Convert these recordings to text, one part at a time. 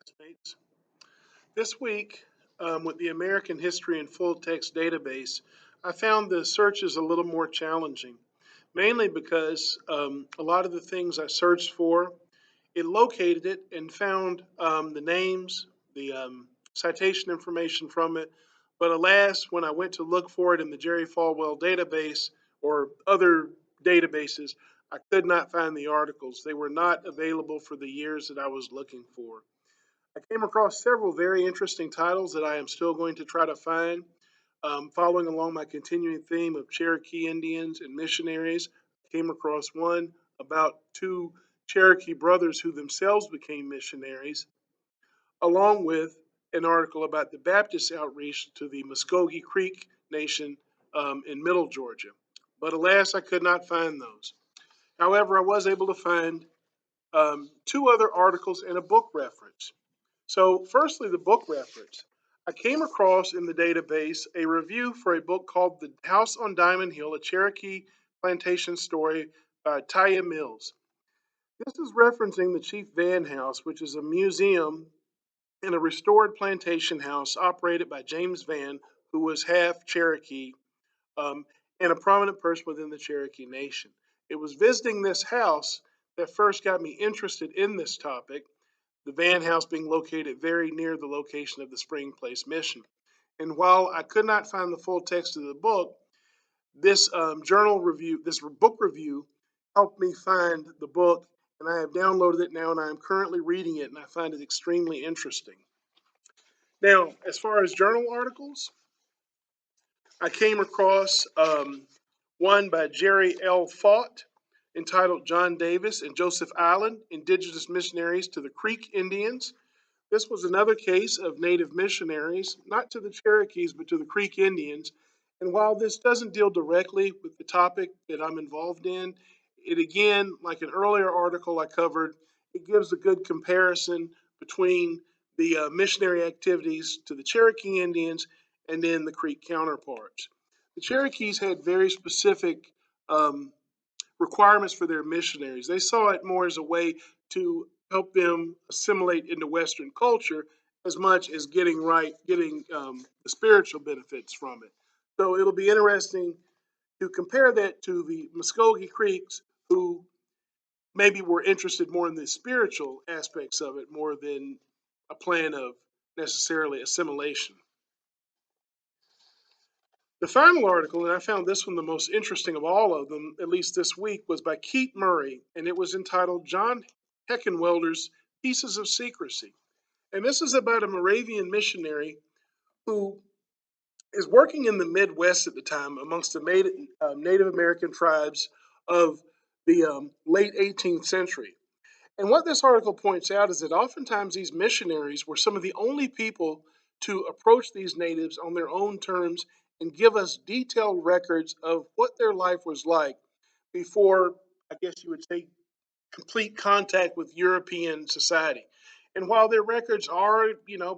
classmates. This week, with the American History and Full Text database, I found the searches a little more challenging, mainly because a lot of the things I searched for, it located it and found the names, the citation information from it. But alas, when I went to look for it in the Jerry Falwell database or other databases, I could not find the articles. They were not available for the years that I was looking for. I came across several very interesting titles that I am still going to try to find. Following along my continuing theme of Cherokee Indians and missionaries, I came across one about two Cherokee brothers who themselves became missionaries, along with an article about the Baptist outreach to the Muskogee Creek Nation in Middle Georgia. But alas, I could not find those. However, I was able to find two other articles and a book reference. So, firstly, the book reference. I came across in the database a review for a book called The House on Diamond Hill, a Cherokee Plantation Story by Taya Mills. This is referencing the Chief Van House, which is a museum and a restored plantation house operated by James Van, who was half Cherokee um, and a prominent person within the Cherokee Nation. It was visiting this house that first got me interested in this topic, the Van House being located very near the location of the Spring Place mission. And while I could not find the full text of the book, this this book review, helped me find the book, and I have downloaded it now, and I am currently reading it, and I find it extremely interesting. Now, as far as journal articles, I came across one by Jerry L. Faught entitled John Davis and Joseph Island, Indigenous Missionaries to the Creek Indians. This was another case of native missionaries, not to the Cherokees, but to the Creek Indians. And while this doesn't deal directly with the topic that I'm involved in, it again, like an earlier article I covered, it gives a good comparison between the missionary activities to the Cherokee Indians and then the Creek counterparts. The Cherokees had very specific um, requirements for their missionaries. They saw it more as a way to help them assimilate into Western culture as much as getting the spiritual benefits from it. So it'll be interesting to compare that to the Muskogee Creeks, who maybe were interested more in the spiritual aspects of it more than a plan of necessarily assimilation. The final article, and I found this one the most interesting of all of them, at least this week, was by Keith Murray, and it was entitled John Heckenwelder's Pieces of Secrecy. And this is about a Moravian missionary who is working in the Midwest at the time amongst the Native American tribes of the late 18th century. And what this article points out is that oftentimes these missionaries were some of the only people to approach these natives on their own terms and give us detailed records of what their life was like before, I guess you would say, complete contact with European society. And while their records are,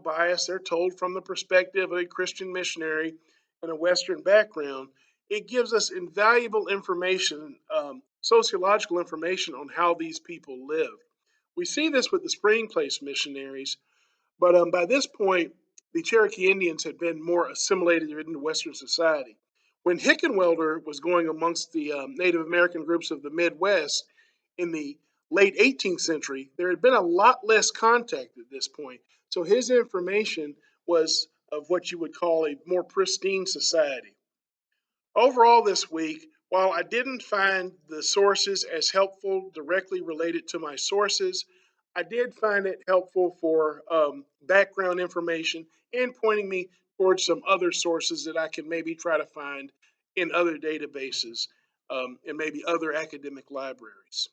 biased, they're told from the perspective of a Christian missionary and a Western background. It gives us invaluable information, sociological information on how these people lived. We see this with the Spring Place missionaries, but by this point, the Cherokee Indians had been more assimilated into Western society. When Hickenwelder was going amongst the Native American groups of the Midwest in the late 18th century, there had been a lot less contact at this point. So his information was of what you would call a more pristine society. Overall, this week, while I didn't find the sources as helpful directly related to my sources, I did find it helpful for background information and pointing me towards some other sources that I can maybe try to find in other databases and maybe other academic libraries.